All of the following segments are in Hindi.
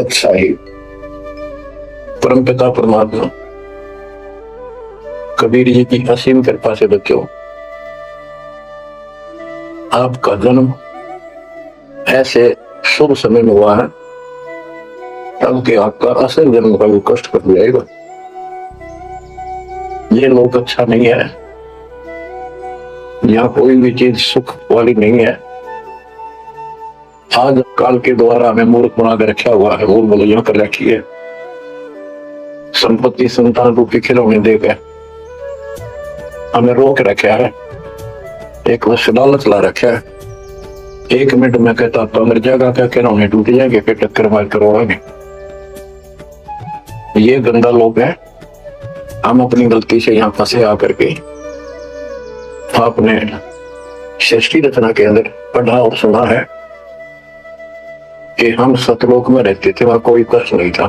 जगत साहिब परमपिता परमात्मा कबीर जी की असीम कृपा से बच्चों, आपका जन्म ऐसे शुभ समय में हुआ है तब कि आपका असल जन्म का वो कष्ट कर जाएगा। ये लोक अच्छा नहीं है, यहाँ कोई भी चीज सुख वाली नहीं है। आज काल के द्वारा हमें मूर्ख बना कर रखा हुआ है, वो बोलियां कर रखी है, संपत्ति संतान रूपी खिलौने देकर हमें रोक रखा है, एक वर्ष लालच ला रखा है। 1 मिनट में कहता तो मर जाएगा, क्या खिलौने टूट जाएंगे, फिर टक्कर मार करवाएंगे। ये गंदा लोग है। हम अपनी गलती से यहाँ फंसे आकर के आपने सृष्टि रचना के अंदर पढ़ा और सुना है कि हम सतलोक में रहते थे, वहां कोई कष्ट नहीं था।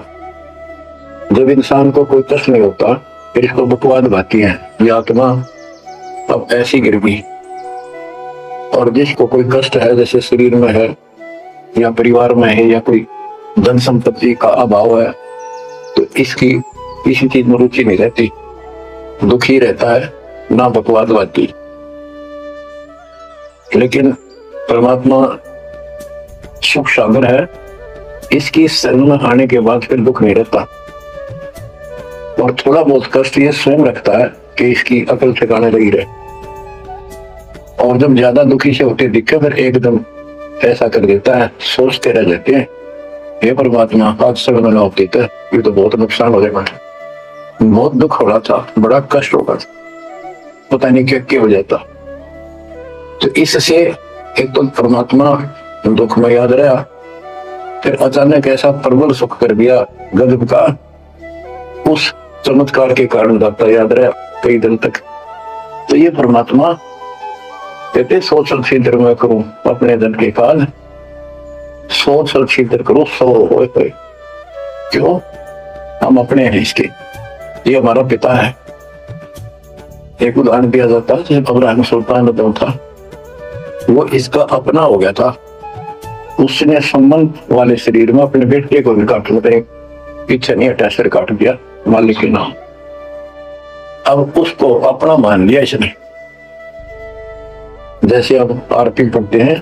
जब इंसान को कोई कष्ट नहीं होता फिर इसको बकवाद भाती है, ये आत्मा अब ऐसी गिर गई। और जिसको कोई कष्ट है, जैसे शरीर में है या परिवार में है या कोई धन संपत्ति का अभाव है, तो इसकी किसी चीज में रुचि नहीं रहती, दुखी रहता है, ना बकवाद भाती। लेकिन परमात्मा सुख सागर है, इसकी शरण में आने के बाद फिर दुख नहीं रहता। और थोड़ा बहुत कष्ट ये स्वयं रखता है कि इसकी अकल ठिकाने लगी रहे। और जब ज्यादा दुखी से होते दिखे फिर एकदम ऐसा कर देता है, सोचते रह जाते हैं, हे परमात्मा आज सब मैंने आप देता है, ये तो बहुत नुकसान हो जाएगा, बहुत दुख हो रहा था, बड़ा कष्ट होगा, पता नहीं क्या हो जाता। तो इससे एक तो परमात्मा दुख में याद रहा, फिर अचानक ऐसा प्रबल सुख कर दिया गजब का, उस चमत्कार के कारण दाता याद रहा कई दिन तक। तो ये परमात्मा कहते सोच छिद्र में करूं अपने धन के काज, सोच छिद्र करो सो होए। क्यों? हम अपने हैं इसके, ये हमारा पिता है। एक उदाहरण दिया जाता है, जब अब्राहम सुल्तान था वो इसका अपना हो गया था, उसने संबंध वाले शरीर में अपने बेटे को भी काट लिया, पीछे नहीं हटा, सिर काट दिया मालिक के नाम। अब उसको अपना मान लिया इसने। जैसे अब आरती पढ़ते हैं,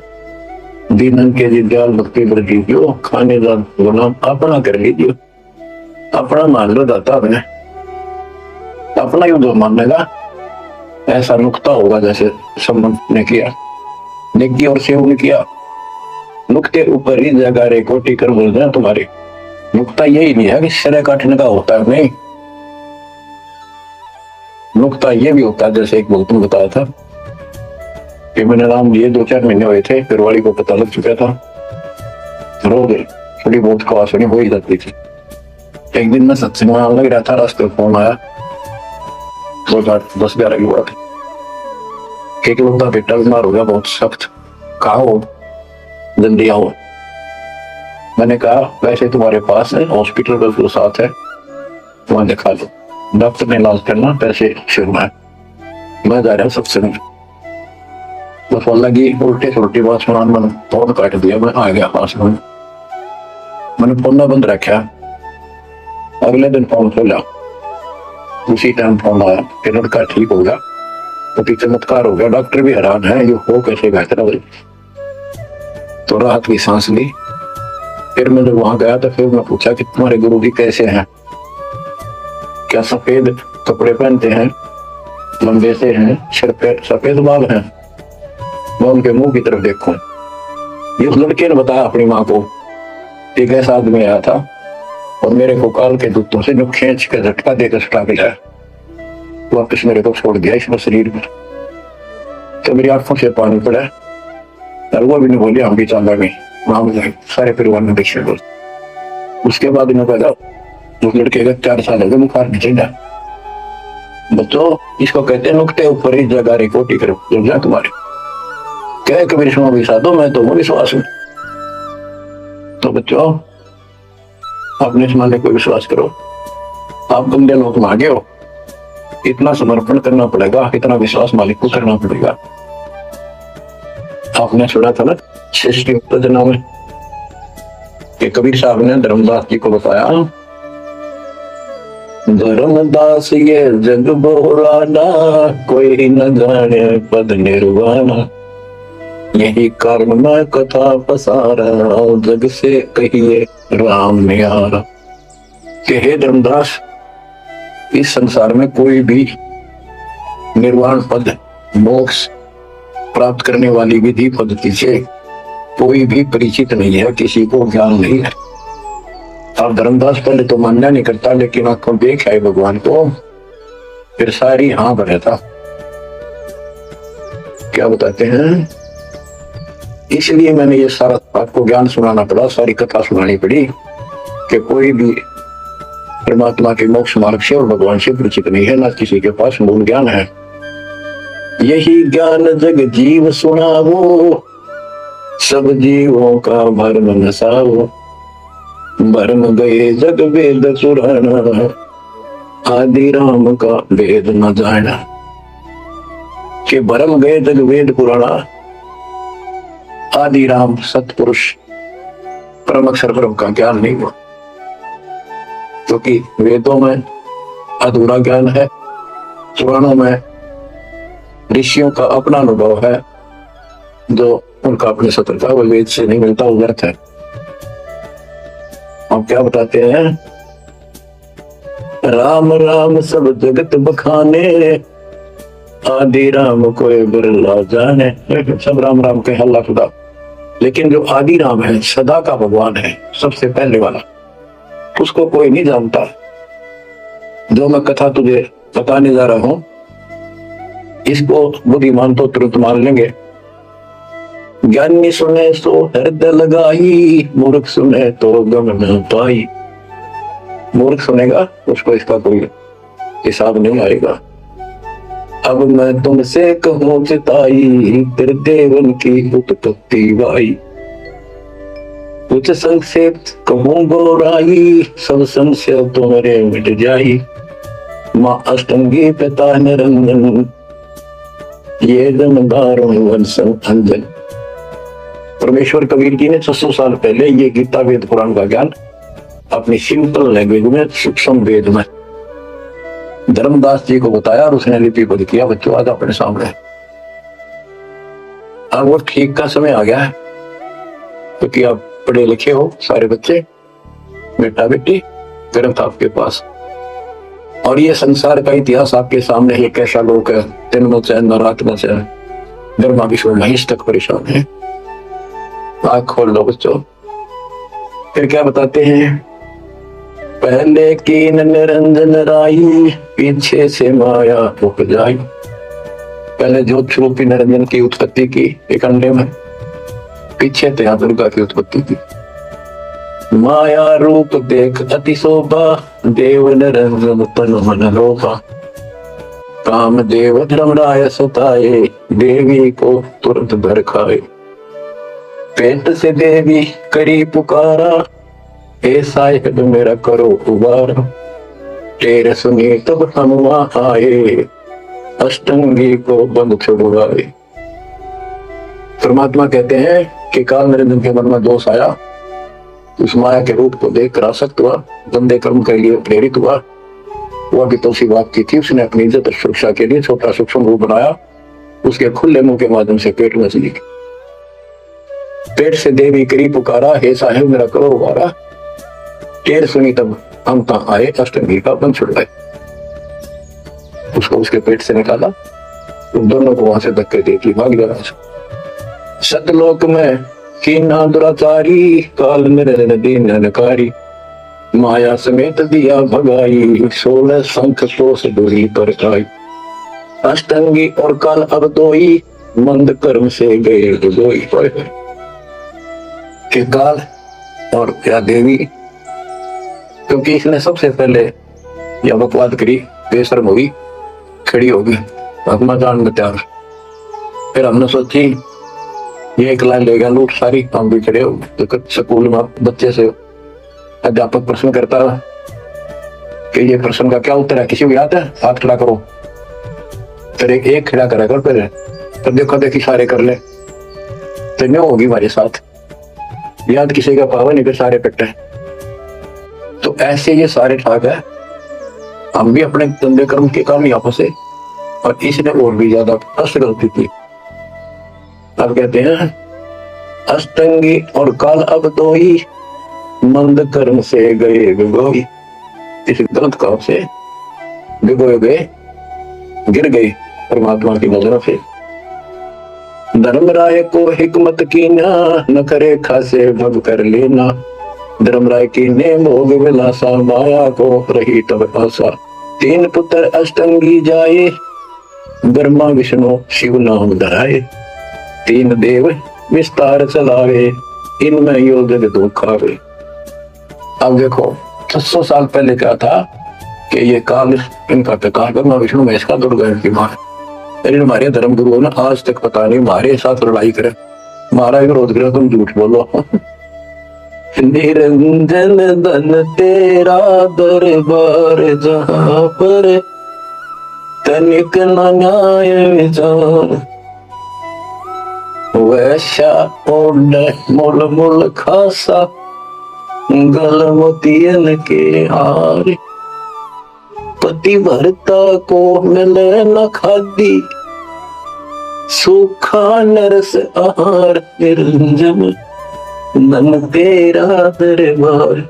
दीनन के जी दयाल भक्ति बढ़ लीजिए, खाने का गुलाम अपना कर लीजिए, अपना मान लो दाता अपने, अपना ही जो मानेगा ऐसा नुक्ता होगा। जैसे संबंध ने किया, नेकी और सेव ने किया, नुक्ते ऊपर ही जगह रे कोटि कर बोल रहे हैं तुम्हारे। नुक्ता यही नहीं है कि सिर काटने का होता है, नहीं, नुक्ता ये भी होता है। जैसे एक भक्त ने बताया था कि मैंने नाम लिए 2-4 महीने हुए थे, फिर वाली को पता लग चुका था, रो गए, थोड़ी बहुत खवास हो ही जाती थी। एक दिन मैं सत्संग में लग रहा था, रास्ते फोन आया, 10-11 की बात, एक लोग का बेटा बीमार हो गया बहुत सख्त, कहा हो जल्दी आओ। मैंने कहा वैसे तुम्हारे पास है हॉस्पिटल बिल्कुल साथ है, वहां दिखा लो, डॉक्टर ने इलाज करना, पैसे शुरू है, मैं जा रहा हूँ सत्संग। तो फोन लगी, उल्टे सुलटी बात सुना, मैंने फोन काट दिया, मैं आ गया पास में, मैंने फोन बंद रखा। अगले दिन फोन खोला, उसी टाइम फोन आया कि लड़का ठीक हो गया, तो चमत्कार हो गया, डॉक्टर भी हैरान है, ये हो कैसे गया तेरा। तो राहत की सांस ली। फिर मैं जब वहां गया तो फिर मैं पूछा कि तुम्हारे गुरु जी कैसे हैं, क्या सफेद कपड़े पहनते हैं, लंबे से हैं, सिर पे सफेद बाल हैं। मैं उनके मुंह की तरफ देखूं, ये उस लड़के ने बताया अपनी माँ को, एक ऐसा आदमी आया था और मेरे को काल के दूतों से जो खींच के झटका देकर सटा के लाया, वापस मेरे को छोड़ दिया इसमें शरीर में। तो मेरी आंखों से पानी पड़ा, और वो भी नहीं बोली, हम भी चांदा गई वहां, सारे परिवार ने देखे बोल। उसके बाद इन्होंने कहा उस लड़के का 4 साल हो गए, बुखार नहीं चढ़ा। बच्चों इसको कहते हैं नुक्ते ऊपर ही जगह रे कोटि करो, जब जा तुम्हारे क्या कबीर सुनो विश्वास दो, मैं तो वो विश्वास हूं। तो बच्चों अपने इस मालिक को विश्वास करो, आप गंदे लोग मांगे हो, इतना समर्पण करना पड़ेगा, इतना विश्वास मालिक को करना पड़ेगा। आपने सुना था ना सृष्टि उत्तेजना में कि कबीर साहब ने धर्मदास जी को बताया, धर्मदास ये जग बोराना, कोई न जाने पद निर्वाणा, यही कारण मैं कथा पसारा, जग से कहिए राम निहारा। कि हे धर्मदास, इस संसार में कोई भी निर्वाण पद, मोक्ष प्राप्त करने वाली विधि पद्धति से कोई भी परिचित नहीं है, किसी को ज्ञान नहीं है। अब धर्मदास पहले तो मान्य नहीं करता, लेकिन आंखों देख आए भगवान को, फिर सारी हाँ भरा था। क्या बताते हैं, इसलिए मैंने ये सारा आपको ज्ञान सुनाना पड़ा, सारी कथा सुनानी पड़ी कि कोई भी परमात्मा के मोक्ष मार्ग से और भगवान से परिचित नहीं है, ना किसी के पास मूल ज्ञान है। यही ज्ञान जग जीव सुनावो, सब जीवों का भरम नसावो, भरम गए जग वेद पुराना, आदि राम का वेद न जाना। कि भरम गए जग वेद पुराना, आदि राम सतपुरुष परम अक्षर ब्रह्म का ज्ञान नहीं हुआ, क्योंकि वेदों में अधूरा ज्ञान है, पुराणों में ऋषियों का अपना अनुभव है, जो उनका अपने सत्र था, वो वेद से नहीं मिलता, वो व्यर्थ है। अब क्या बताते हैं, राम राम सब जगत बखाने, आदि राम कोई बिरला जाने। सब राम राम के हल्ला खुदा, लेकिन जो आदि राम है, सदा का भगवान है, सबसे पहले वाला, उसको कोई नहीं जानता। जो मैं कथा तुझे बताने जा रहा हूं, इसको बुद्धिमान तो तुरंत मान लेंगे। ज्ञानी सुने सो हृदय लगाई, मूर्ख सुने तो गम न पाई। मूर्ख सुनेगा, उसको इसका कोई हिसाब नहीं आएगा। अब मैं तुमसे कहूं चिताई, तेरे देवन की उत्पत्ति वाई। कुछ संक्षेप कहूं गौराई, सब संशय तुम्हारे मिट जाई। माँ अष्टंगी पिता निरंजन, ये जमदारों वंशन अंजन। परमेश्वर कबीर जी ने 600 साल पहले ये गीता वेद पुराण का ज्ञान अपनी सिंपल लैंग्वेज में, सूक्ष्म वेद में धर्मदास जी को बताया, और उसने लिपिबद्ध किया बच्चों आज अपने सामने। अब वो ठीक का समय आ गया है, क्योंकि आप पढ़े लिखे हो सारे बच्चे, बेटा बेटी, ग्रंथ आपके पास, और ये संसार का इतिहास आपके सामने है। कैसा लोग है, दिन में चाहे न रात में चाहे, गर्मा विश्व महिष तक परेशान है। आँख खोल लो बच्चों। फिर क्या बताते हैं, पहले कीन निरंजन राई, पीछे से माया उपजाई। पहले ज्योत स्वरूपी निरंजन की उत्पत्ति की एक अंडे में, पीछे त्या दुर्गा की उत्पत्ति की। माया रूप देख अति शोभा, देव निरंजन तन मन लोभा। काम देव धर्मराय सताए, देवी को तुरंत भर खाए। पेट से देवी करी पुकारा, हे साहिब मेरा करो उबारा। तेरे सुनी तब हम वहां आए, अष्टंगी को बंद छुड़वाए। परमात्मा कहते हैं कि काल निरंजन के मन में दोष आया, उस माया के रूप को देखकर आसक्त हुआ, गंदे कर्म के लिए प्रेरित हुआ। वह भी तो उसी बात की थी, उसने अपनी इज्जत और सुरक्षा के लिए छोटा सूक्ष्म रूप बनाया, उसके खुले मुंह के माध्यम से पेट में चली। पेट से देवी करी पुकारा, हे साहिब मेरा करो उबारा। टेर सुनी तब हम तहां आए, अष्टंगी का बंध छुड़वाए। उसको उसके पेट से निकाला, उन दोनों को वहां से धक्के देती भाग गया। सतलोक में कीना दुराचारी, काल निरंजन दीन नकारी। माया समेत दिया भगाई, 16 शंख कोस दूरी पर खाई। अष्टंगी और काल अब दोई, मंद कर्म से गए डुबोई। कि काल और या देवी, क्योंकि इसने सबसे पहले यह बकवाद करी, बेशर्म हुई, खड़ी होगी भगमा जान में त्याग। फिर हमने सोची ये एक लाइन लेगा लूट सारी, हम भी खड़े हो। तो स्कूल में बच्चे से अध्यापक प्रश्न करता कि ये प्रश्न का क्या उत्तर है, किसी को याद है? हाथ खड़ा करो। फिर एक खड़ा करा कर, फिर देखो देखी सारे कर ले, तो नहीं होगी हमारे साथ। याद किसी का पावा नहीं, फिर सारे पिट है। तो ऐसे ये सारे ठाक है, हम भी अपने गंदे कर्म के कारण यहाँ फंसे, और इसने और भी ज्यादा कष्ट गलती थी। अब कहते हैं अष्टंगी और काल अब दो ही, मंद कर्म से गए भिगोई। इस गलत काम से भिगोए गए, गिर गए परमात्मा की नजरों से। धर्मराय को हिकमत की न करे खासे भग कर लेना, धर्मराय की ने भोग विलासा, माया को रही तब आशा। तीन पुत्र अष्टंगी जाए, ब्रह्मा विष्णु शिव नाम धराए। तीन देव विस्तार चलावे, इनमें यो जग दुख आवे। अब देखो 600 साल पहले क्या था कि ये काल इनका काल ब्रह्मा विष्णु महेश का दुर्गा की मां, लेकिन हमारे धर्म गुरुओं ने आज तक पता नहीं हमारे साथ लड़ाई करे, हमारा विरोध करे, तुम झूठ बोलो। निरंजन धन तेरा दरबार, जहां पर तनिक न न्याय विचार। वैश्या ओढ़े मोल मोल खासा, गल मोतियन के हार। पति भरता को मिले न खादी, सूखा नरस आहार। निरंजन धन तेरा दरबार,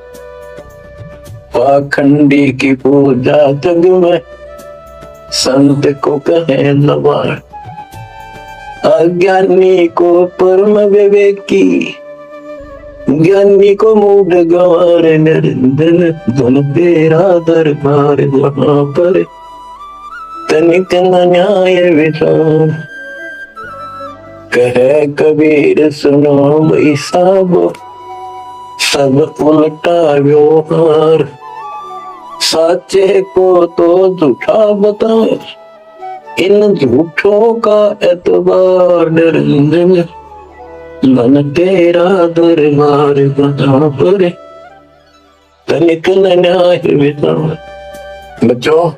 पाखंडी की पूजा जग में, संत को कहे लवार। अज्ञानी को परम विवेकी, ज्ञानी को मूड गवार। निरंजन धन तेरा दरबार, वहां पर तनिक न न्याय विचार। कहे कबीर सुनो भाई साहब, सब उल्टा व्यवहार। साचे को तो झूठा बताए, इन झूठों का एतबार। निरंजन धन तेरा दरबार, वहां पर तनिक न न्याय विचार। बच्चों,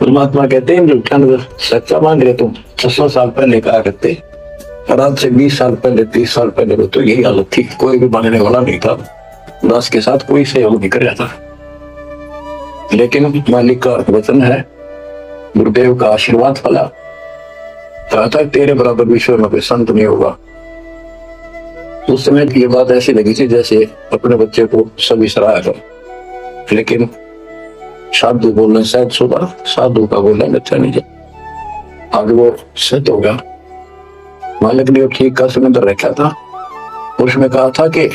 परमात्मा कहते हैं झूठा सच्चा मान रहे तुम। 600 साल पहले कहा करते, और आज से 20 साल पहले 30 साल पहले तो यही हालत थी, कोई भी मानने वाला नहीं था, दास के साथ कोई सहयोग नहीं कर रहा था। लेकिन मालिक का वचन है, गुरुदेव का आशीर्वाद फला, कहा था तेरे बराबर विश्व में कोई संत नहीं होगा। उस समय की ये बात ऐसी लगी थी जैसे अपने बच्चे को सभी सराहा था, लेकिन साधु बोलने शायद सुधा, साधु का बोलना अच्छा नहीं था। आगे वो सत्य हो गया। मालिक ने ठीक का सिलेंडर रखा था, उसमें कहा था कि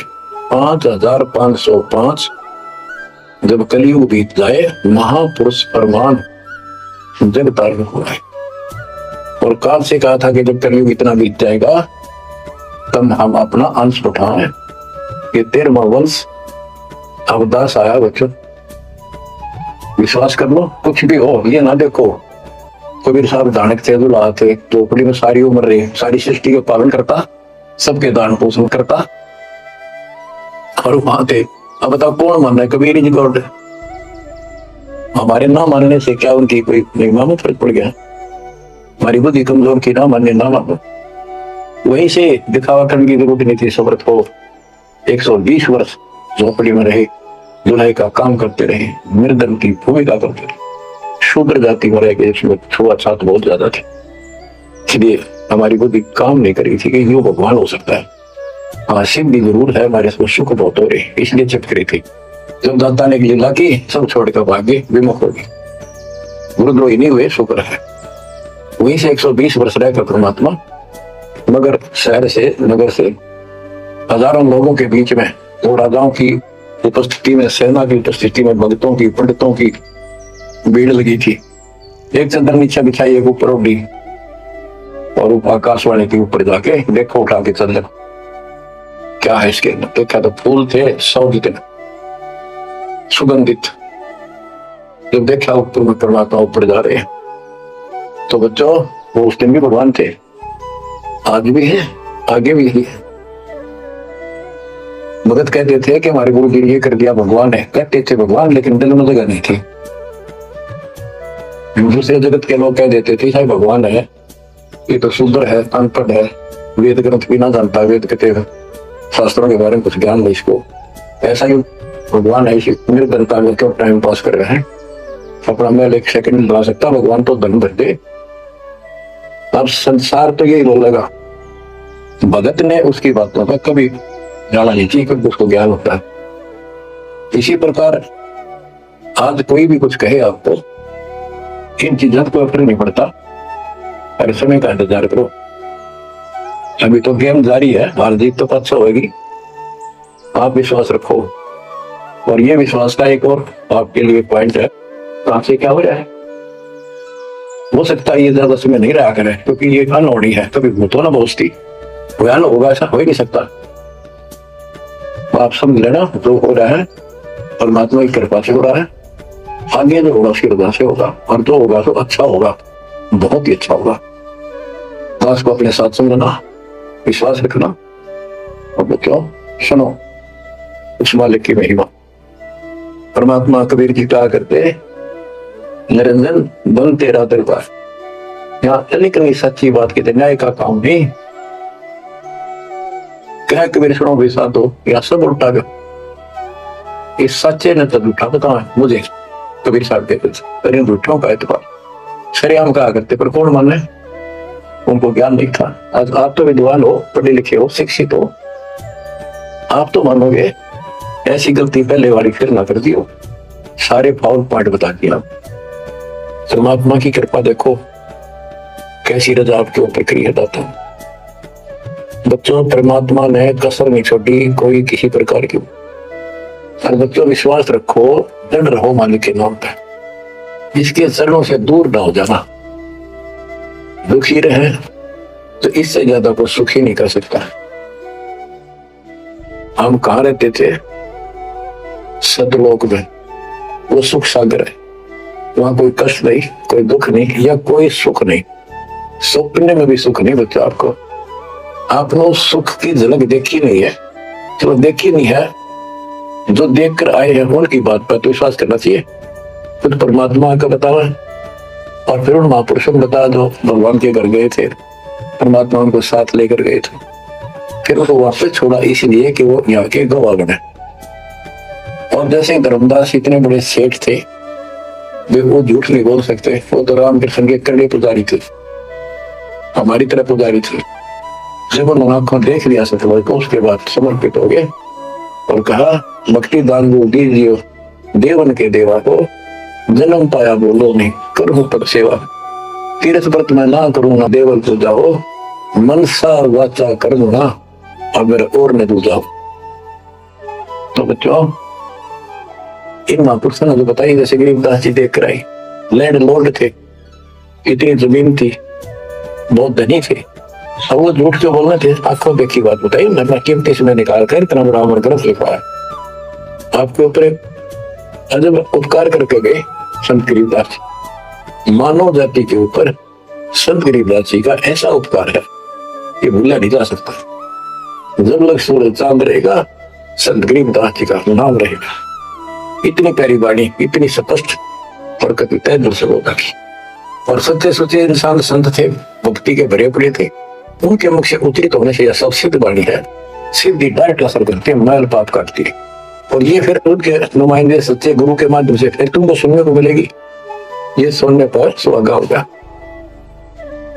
5505 जब कलयुग बीत जाए, महापुरुष परमान जग तारण हुआ है। और काल से कहा था कि जब कलयुग इतना बीत जाएगा तब हम अपना अंश उठाएं। ये 13वां वंश अवदास आया बच्चों, विश्वास कर लो। कुछ भी हो, ये ना देखो कबीर साहब दानक थे, दुल्हा थे, चौपड़ी में सारी उम्र रहे, सारी सृष्टि का पालन करता, सबके दान पोषण करता, और वहां थे। अब बताओ कौन मान रहा है? कबीर जी गॉड। हमारे ना मानने से क्या उनकी कोई महिमा में फर्क पड़ गया? हमारी बुद्धि कमजोर की, ना मानने ना मानो। वहीं से दिखावा करने की जरूरत नहीं थी। समर्थ हो 120 वर्ष झोपड़ी में रहे, दुल्हे का काम करते रहे, निर्धन की भूमिका करते रहे, शूद्र जाति में रह गए, इसमें छुआछूत बहुत ज्यादा थी, इसलिए हमारी बुद्धि काम नहीं करी थी कि यो भगवान हो सकता है। हाँ, सिद्धि जरूर है, हमारे सुख बहुत हो रहे, इसलिए चिप करी थी। जब दाता ने लीला की, सब छोड़कर भागे, विमुख हो गए, गुरुद्रोही नहीं हुए, शुक्र है। वहीं से 120 वर्ष रहकर परमात्मा मगर शहर से, नगर से हजारों लोगों के बीच में, और राजाओं की उपस्थिति में, सेना की उपस्थिति में, भक्तों की, पंडितों की भीड़ लगी थी। एक चंद्र नीचे बिछाई, एक ऊपर उड़ी, और आकाशवाणी के ऊपर जाके देखो उठा के चंद्र क्या है इसके अंदर। देखा तो फूल थे 100 जितने सुगंधित। जब देखा ऊपर में परमात्मा ऊपर जा रहे हैं, तो बच्चों वो उस दिन भी भगवान थे, आज भी है, आगे भी है। भगत कहते थे कि हमारे गुरु जी ने ये कर दिया, भगवान है। कहते थे भगवान, लेकिन दिल में जगह नहीं थी। दूसरे जगत के लोग कह देते थे शायद भगवान है, ये तो शूद्र है, अनपढ़ है, वेद ग्रंथ भी ना जानता, वेद कहते शास्त्रों के बारे में कुछ ज्ञान नहीं इसको, ऐसा ही भगवान है, इसी निर्धनता में क्यों टाइम पास कर रहे हैं, अपना मेल एक सेकंड में बना सकता, भगवान तो धन भर दे। अब संसार तो यही बोलेगा, भगत ने उसकी बातों का कभी जाना नहीं चाहिए क्योंकि उसको ज्ञान होता है। इसी प्रकार आज कोई भी कुछ कहे आपको, इन चीजों को फर्क नहीं पड़ता, अरे समय का इंतजार करो। अभी तो गेम जारी है, हार जीत तो पक्ष होगी, आप विश्वास रखो। और ये विश्वास का एक और आपके लिए पॉइंट है, आपसे क्या हो जाए, हो सकता है ये ज्यादा समय नहीं रहा करे क्योंकि ये अनहोनी है, कभी भूतो ना बोझती, ज्ञान होगा ऐसा हो ही नहीं सकता। तो आप समझ लेना, जो हो रहा है परमात्मा की कृपा से हो रहा है, आगे जो होगा उसकी रजा से होगा, और जो होगा तो अच्छा होगा, बहुत ही अच्छा होगा। बात को अपने साथ समझना, विश्वास रखना। और बच्चों सुनो उस मालिक की महिमा। परमात्मा कबीर जी कहा करते, निरंजन बन तेरा दरबार। यहाँ निकली सच्ची बात की न्याय का काम नहीं कह कबीर सुनो भी साथ हो, या सब उल्टा गया। इस सच्चे ने तो झूठा बताया मुझे, कबीर साहब कहते थे झूठों का एतबार शरियाम कहा करते, पर कौन माने, उनको ज्ञान नहीं था। आज आप तो विद्वान हो, पढ़े लिखे हो, शिक्षित हो, आप तो मानोगे ऐसी गलती पहले वाली फिर ना कर दियो, सारे फाउल पॉइंट बता दिया। परमात्मा की कृपा देखो कैसी रजा आपके ऊपर करी है दाता। बच्चों परमात्मा ने कसर नहीं छोड़ी कोई किसी प्रकार की। और बच्चों विश्वास रखो, दृढ़ रहो मालिक के नाम पे, जिसके चरणों से दूर ना हो जाना। दुखी रहे तो इससे ज्यादा कोई सुखी नहीं कर सकता। हम कहाँ रहते थे, सदलोक में, वो सुख सागर है, वहां कोई कष्ट नहीं, कोई दुख नहीं, या कोई सुख नहीं, सपने में भी सुख नहीं। बच्चा आपको आपने सुख की झलक देखी नहीं है, चलो देखी नहीं है, जो देख कर आए हैं उनकी बात पर तो विश्वास करना चाहिए। खुद परमात्मा का बतावा और फिर उन महापुरुषों को बता दो, भगवान के घर गए थे, परमात्मा उनको साथ लेकर गए थे, फिर उनको वापस छोड़ा इसलिए कि वो यहाँ के गवाह बने। और जैसे धर्मदास इतने बड़े सेठ थे, वो झूठ नहीं बोल सकते, वो तो रामकृष्ण के कड़े पुजारी थे, हमारी तरह पुजारी थे। जब उन्होंने आंखों देख लिया सतवर को, उसके बाद समर्पित हो गए और कहा भक्ति दान वो दीजिए देवन के देवा को, जन्म पाया बोलो नहीं करूं पर सेवा, तीर्थ व्रत में ना करूं ना देवल को जाओ, मनसा वाचा कर्म ना अगर और न जाओ। तो बच्चों इन महापुरुषों ने जो बताई, जैसे गरीबदास जी देख कर आई, लैंड लॉर्ड थे, इतनी जमीन थी, बहुत धनी थे, अब वो झूठ क्यों बोलने थे, आंखों देखी बात बताई, मैं कीमती समय निकाल कर इतना बड़ा अमर ग्रंथ लिखा है, आपके ऊपर अजब उपकार करके गए संत गरीबदास जी। मानव जाति के ऊपर संत गरीबदास जी का ऐसा उपकार है ये भूला नहीं जा सकता। जब लग सूरज चांद रहेगा, संत गरीबदास जी का नाम रहेगा। इतनी प्यारी वाणी, इतनी स्पष्ट और कभी तय दिल से बोला की। और सच्चे सच्चे इंसान संत थे, भक्ति के भरे पड़े थे, उनके मुख से उचित होने से यह सब सिद्ध वाणी है, सिद्धि डायरेक्ट असर करती है, मैल पाप काटती है। और ये फिर उनके नुमाइंदे सच्चे गुरु के माध्यम से फिर तुमको सुनने को मिलेगी, ये सुनने पर सुहागा होगा।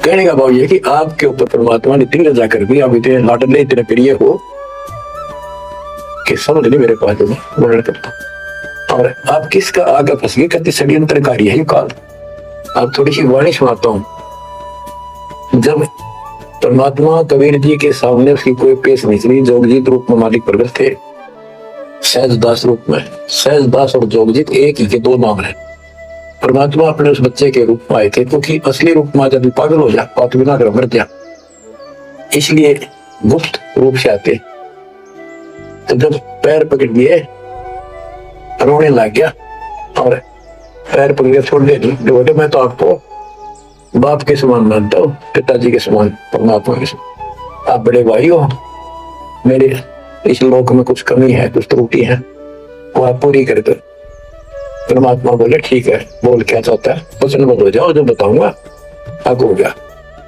कहने का भाव ये कि आपके ऊपर परमात्मा ने इतनी रजा कर दी, आप इतने लाडले इतने प्रिय हो कि समझ नहीं मेरे पास वर्णन करता। और आप किसका आगे फंस गए, कहते षड्यंत्रकारी है ये काल। आप थोड़ी सी वाणी सुनाता हूं। जब परमात्मा कबीर जी के सामने उसकी कोई पेश नहीं चली, जोगजीत रूप में मालिक प्रकट थे, सहजदास रूप में। सहजदास और जोगजीत एक ही के दो नाम है। परमात्मा अपने उस बच्चे के रूप में आए थे, क्योंकि असली रूप में जब पागल हो जा, पाप बिना कर मर जा, इसलिए गुप्त रूप से आते। तो जब पैर पकड़ लिए रोने लग गया और पैर पकड़ छोड़ दे, बोले मैं तो आपको बाप के समान मानता हूँ, पिताजी के समान, परमात्मा के समान। आप बड़े भाई हो, मेरे इस लोक में कुछ कमी है, कुछ त्रुटि है, वो आप पूरी कर दो। परमात्मा बोले ठीक है, बोल क्या चाहता है, वचन बोलो जाओ, जो बताऊंगा आगे हो गया।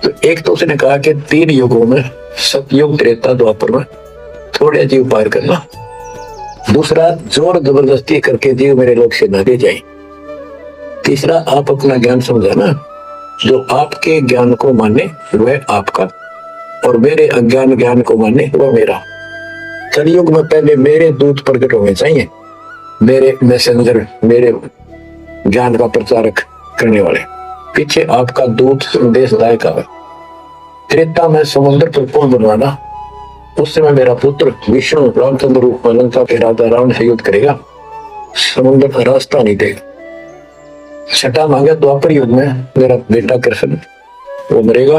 तो एक तो उसने कहा कि 3 युगों में, सतयुग त्रेता द्वापर में थोड़े जीव पार करना। दूसरा, जोर जबरदस्ती करके जीव मेरे लोक से न दे जाए। तीसरा, आप अपना ज्ञान समझाना, जो आपके ज्ञान को माने वह आपका, और मेरे अज्ञान ज्ञान को माने वह मेरा। कलयुग में पहले मेरे दूत प्रकट होने चाहिए, मेरे मैसेंजर, मेरे ज्ञान का प्रचारक करने वाले। पीछे आपका दूत संदेशदायक आवे। त्रेता में समुद्र पर पुल बनवाना, उस समय मेरा पुत्र विष्णु रामचंद्र रूप में लंका के राजा रावण से युद्ध करेगा, समुद्र का रास्ता नहीं देगा। छठा मांगे द्वापर युग में मेरा बेटा कृष्ण, वो मरेगा,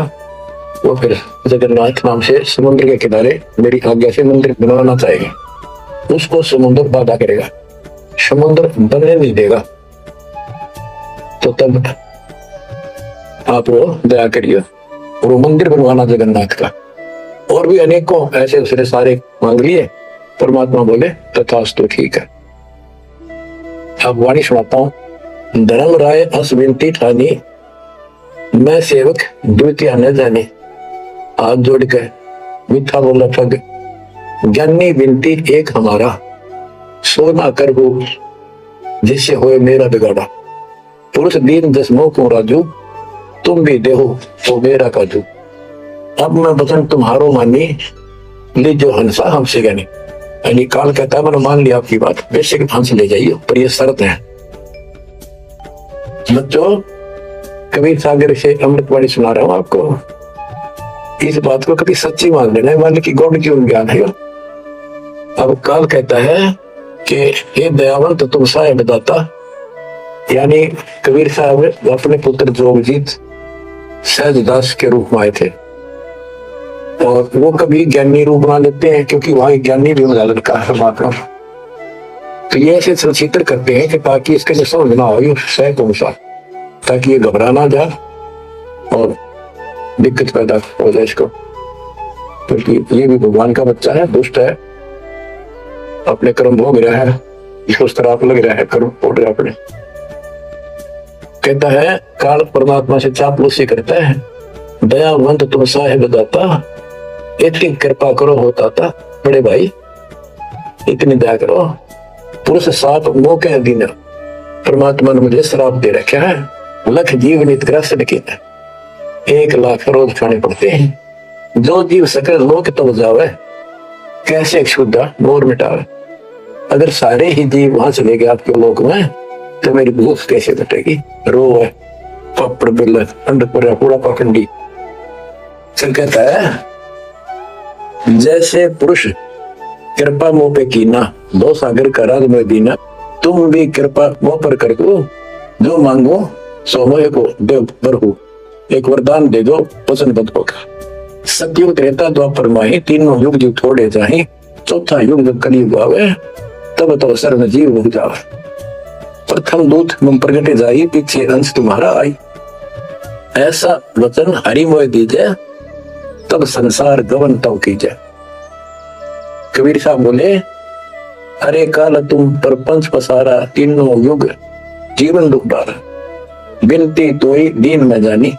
वो फिर जगन्नाथ नाम से समुद्र के किनारे मेरी आज्ञा से मंदिर बनवाना चाहेगा, उसको समुद्र बाधा करेगा, समुद्र बनने नहीं देगा। तो तब आप वो दया करिए और वो मंदिर बनवाना जगन्नाथ का। और भी अनेकों ऐसे उसने सारे मांग लिए। परमात्मा बोले तथास्तु, ठीक है। अब वाणी सुनाता हूं। धर्म राय अस विनती ठानी, मैं सेवक द्वितीय न जाने। हाथ जोड़ के मीठा बोला ठग, ज्ञानी विनती एक हमारा, सो ना कर वो जिससे होए मेरा बिगाड़ा। पुरुष दीन दस मोह को राजू, तुम भी देहो तो मेरा काजू। अब मैं वचन तुम्हारो मानी, लीजो हंसा हमसे ज्ञानी। यानी काल कहता है मैंने मान लिया आपकी बात, बेशक हंस ले जाइए, पर ये शर्त है। बच्चों, कबीर सागर से अमृतवाणी सुना रहा हूं आपको। इस बात को कभी सच्ची मान लेना, मान की गौड़ क्यों ज्ञान है। अब काल कहता है कि हे दयावंत तुम साहेब दाता, यानी कबीर साहब अपने पुत्र जोगजीत सहजदास के रूप में आए थे, और वो कभी ज्ञानी रूप बना लेते हैं क्योंकि वहां ज्ञानी भी बना लड़का है परमात्मा। तो ये ऐसे संचित्र करते हैं कि ताकि इसके जो समझ ना हो सह पहुंचा, ताकि ये घबरा ना जाए और दिक्कत पैदा हो जाए इसको। क्योंकि ये भी भगवान का बच्चा है, दुष्ट है, अपने कर्म भोग रहा है, इसको श्राप लग रहा है, कर्म फोड़ रहा अपने। कहता है काल परमात्मा से चापलूसी करता है, दयावंत तुम साहेब दाता, इतनी कृपा करो होता था बड़े भाई, इतनी दया करो। पुरुष साप मोह के अधीन, परमात्मा ने मुझे श्राप दे रखा है, लख जीव नित ग्रस्त लिखे, 1 लाख रोज खाने पड़ते हैं। जो जीव सकल लोक तो जावे, कैसे क्षुदा मोर मिटावे। अगर सारे ही जीव वहां चले गए आपके लोक में, तो मेरी भूख कैसे कटेगी। रो है पपड़ बिल अंडपुर पूरा पखंडी। फिर कहता है जैसे पुरुष कृपा मोह पे कीना, दो सागर का राज में दीना, तुम भी कृपा मोह पर कर दो, जो मांगो सो मोह को देव प्रभु। एक वरदान दे दो वचन बद होगा। सतयुग त्रेता द्वापर माही, तीनों युग जीव थोड़े जाही, चौथा युग जब कलयुग आवे, तब तो शरण जीव हो जावे। प्रथम दूत मुम प्रगटे जाई, पीछे अंश तुम्हारा आई। ऐसा वचन हरि मोह दीजे, तब संसार गवन तव कीजे। कबीर साहब बोले अरे काल तुम परपंच पसारा, तीनों युग जीवन दुख डारा। बिनती तोई दीन में जानी,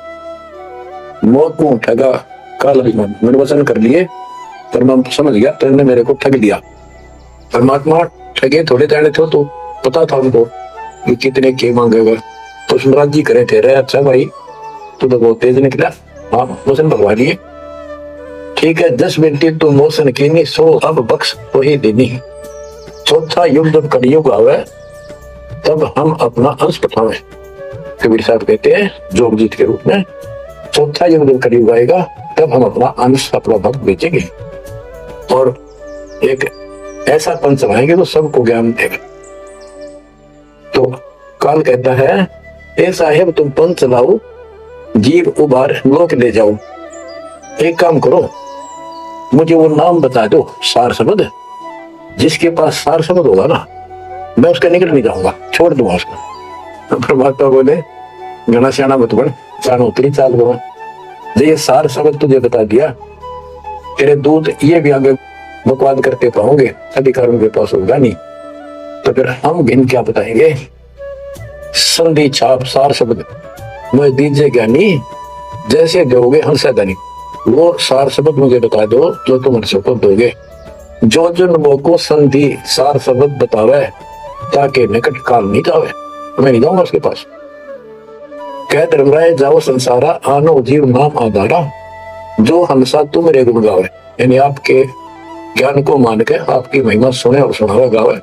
मोह को ठगा काल अभिमान। मैंने वचन कर लिए पर मैं समझ गया तुमने मेरे को ठग दिया। परमात्मा ठगे थोड़े जाने थे, तो पता था उनको कि कितने के मांगेगा। तो सुमराज जी करे थे, अच्छा भाई तू तो बहुत तेज निकला, हाँ वचन भगवा लिए, ठीक है। 10 बिनती तुम मोसन कीनी, 100 अब बख्श तो ही देनी। चौथा युग जब कलयुग आवे, तब हम अपना अंश पठावे। कबीर साहब कहते हैं जोगजीत के रूप में, चौथा युग जब कलयुग आएगा, तब हम अपना अंश अपना भक्त बेचेंगे और एक ऐसा पंच चलाएंगे तो सबको ज्ञान देगा। तो काल कहता है ए साहेब तुम पंच चलाओ, जीव उबार लोक ले जाओ। एक काम करो, मुझे वो नाम बता दो सार शब्द, जिसके पास सार शब्द होगा ना, मैं उसके निकट नहीं जाऊंगा, छोड़ दूंगा उसको। तो परमात्मा बोले घना सियाना मत बन, चाण उतरी चाल बन। ये सार शब्द तुझे बता दिया, तेरे दूत ये भी आगे बकवाद करते पाओगे, अधिकार उनके पास होगा नहीं, तो फिर हम गिन क्या बताएंगे। संधि छाप सार शब्द मुझे दीजिए ज्ञानी, जैसे दोगे हंसा धनी। वो सार शब्द मुझे बता दो जो तुम हंसों को दोगे। जो जन मोको संधि सार शब्द बतावे, ताकि निकट काल नहीं जावे। मैं नहीं जाऊंगा उसके पास। कह धर्मराय जाओ संसारा, आनो जीव नाम आधारा। जो हंसा तुम रे गुण गावे, यानी आपके ज्ञान को मान के आपकी महिमा सुने और सुनावे गावे,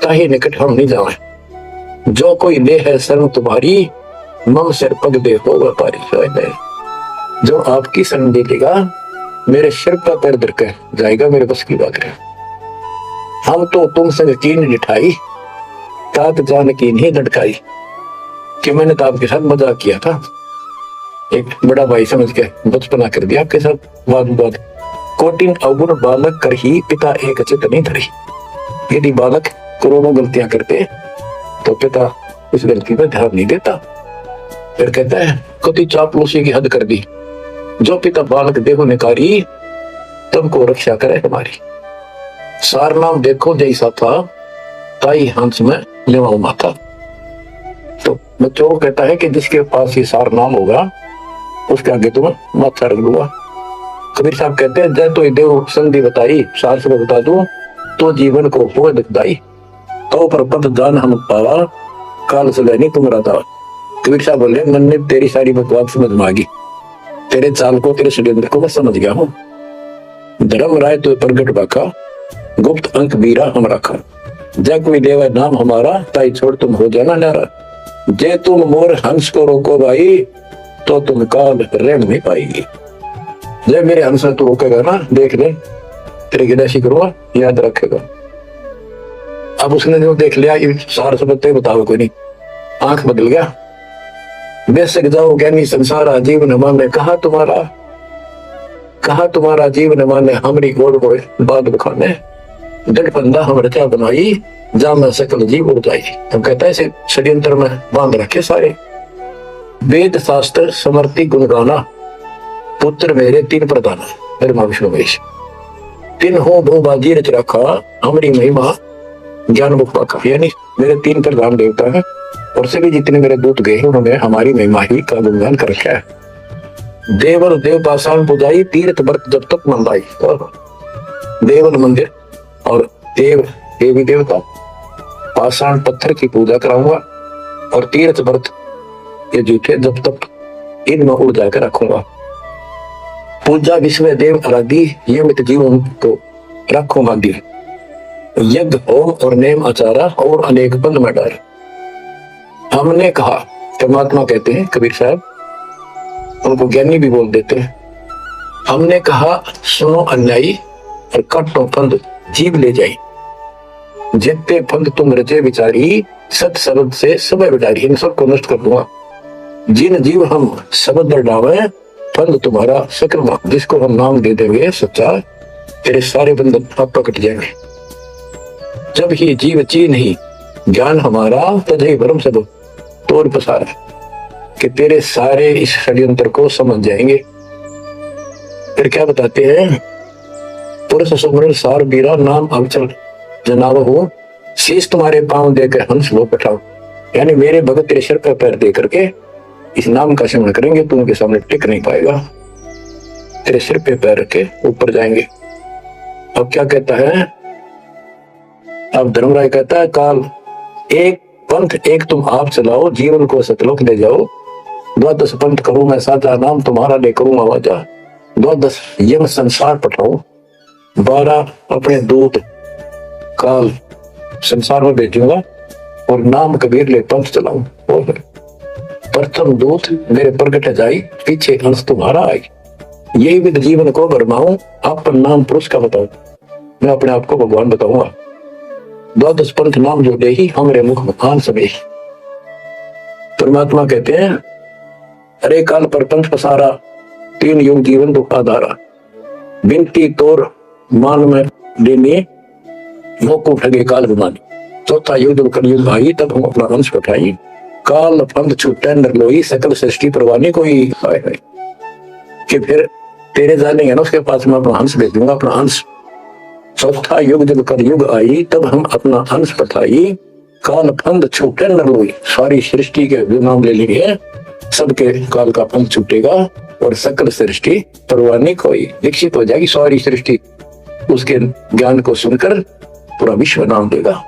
ताही निकट हम नहीं जावे। जो कोई ले है शरण तुम्हारी, मम सिर पग दे हो व्यापारी। जो आपकी शरण दे लेगा, मेरे सिर पर पैर धर के जाएगा, मेरे बस की बात है। हम तो तुम संग कीन निठाई, तात जान की नहीं लटकाई। कि मैंने तो आपके साथ मजाक किया था, एक बड़ा भाई समझ के बचपना कर दिया आपके साथ। वाद कोटिन अवगुण बालक कर ही पिता एक चित नहीं धरी। यदि बालक करोड़ों गलतियां करते तो पिता उस गलती पर ध्यान नहीं देता। फिर कहता है कति चापलूसी की हद कर दी, जो पिता बालक देहो निकारी, तब को रक्षा करे हमारी। सार नाम देखो जैसा था, ताई हंस में लेवा माथा। तो बच्चों को कहता है कि जिसके पास ये सार नाम होगा, उसके आगे तुम माथा रख दूंगा। कबीर साहब कहते हैं जय तो देव संधि बताई, सार से बता दूं तो जीवन को हो दुखदाई। तो पर पद जान हम पावा, काल से नहीं तुम रहता। कबीर साहब बोले मन ने तेरी सारी बकवास समझ मांगी, तेरे चाल को तेरे षड्यंत्र को मैं समझ गया हूँ। धर्म राय तो प्रगट बाका, गुप्त अंक बीरा हम रखा। जय कोई देवा नाम हमारा, ताई छोड़ तुम हो जाना नारा। जे तुम मोर हंस को रोको भाई, तो तुम काल रेण नहीं पाएगी। जय मेरे हंस तू रोकेगा ना, देख ले तेरे गिदाशी करूंगा, याद रखेगा। अब उसने जो देख लिया, सार समझते बताओ कोई नहीं, आंख बदल गया। बेशक जाओ ज्ञानी संसारा, जीवन माने कहा तुम्हारा जीवन माने, हमारी गोड़ को बात बखाने। डट बंदा हम रचा बनाई, जा मैं सकल जीव उड़ जाई। हम कहता है इसे षड्यंत्र में बांध रखे सारे। वेद शास्त्र समर्थी गुणगाना, पुत्र मेरे तीन प्रधान। ब्रह्मा विष्णु महेश तीन हो भो बाजी रच रखा, हमारी महिमा ज्ञान मुक्ता का। यानी मेरे तीन प्रधान देवता हैं, और से भी जितने मेरे दूत गए उन्होंने हमारी महिमा ही का गुणगान कर रखा है। देवल देव पाषाण पुजाई, तीर्थ व्रत जब तक मंदाई। देवल मंदिर और देव देवी देवता, पाषाण पत्थर की पूजा कराऊंगा, और तीर्थ व्रत ये जूठे जब तक इनमें उड़ जाकर रखूंगा। पूजा विश्व देव आराधी, ये मित जीवों को रखूंगा दी। यज्ञ होम और नेम आचारा, और अनेक बंद में डर। हमने कहा, परमात्मा कहते हैं कबीर साहब, उनको ज्ञानी भी बोल देते हैं। हमने कहा सुनो अन्यायी, और काटो फंद जीव ले जाई। जितने फंद तुम रचे विचारी, सत शब्द से सब बिटारी। इन सबको नष्ट कर दूंगा। जिन जीव हम शब्द डावे, फंद तुम्हारा सकल। जिसको हम नाम दे देंगे सच्चा, तेरे सारे बंधन आप कट जाएंगे। जब ही जीव ची नहीं ज्ञान हमारा, तजहि भ्रम सब तोड़ पसारा। कि तेरे सारे इस षड्यंत्र को समझ जाएंगे। फिर क्या बताते हैं, पुरुष सुमरन सार बीरा, नाम अवचल जनाव हो। शीश तुम्हारे पांव देकर हंस लो पठाओ। यानी मेरे भगत तेरे सिर पर पैर दे करके इस नाम का सिमरण करेंगे, तू उनके सामने टिक नहीं पाएगा। तेरे सिर पे पैर रखे ऊपर जाएंगे। अब क्या कहता है, अब धर्मराय कहता है काल एक पंथ एक तुम आप चलाओ, जीवन को सतलोक ले जाओ। 12 पंथ करूं मैं साजा, नाम तुम्हारा ले करूं आवाजा। 12 यम संसार पठाऊं, 12 अपने दूत काल संसार में भेजूंगा, और नाम कबीर ले पंथ चलाऊं। प्रथम दूत मेरे प्रगट जाई, पीछे अंश तुम्हारा आई। यही विद जीवन को भरमाऊं, अपन नाम पुरुष का बताऊं। मैं अपने आप को भगवान बताऊंगा। 12 पंथ नाम जो दे ही, हमरे मुख मुखान सबे। परमात्मा कहते हैं अरे काल पर पंथ पसारा, 3 युग जीवन दुख आधारा। बिनती तोर मान में देने, मोको ठगे काल गुमानी। चौथा युग जब कलयुग आई, तब हम अपना अंश उठाई। काल पंथ छूटे नरलोई, सकल सृष्टि परवानी कोई। कि फिर तेरे जानेंगे ना उसके पास, मैं अपना अंश भेज दूंगा, अपना अंश। चौथा युग जब कलयुग आई, तब हम अपना अंश पठाई। काल फंद छूटे नरलोई, सारी सृष्टि के जो नाम ले लेंगे, सबके काल का फंद छूटेगा, और सकल सृष्टि परवानी कोई। विकसित हो जाएगी सारी सृष्टि, उसके ज्ञान को सुनकर पूरा विश्व नाम देगा।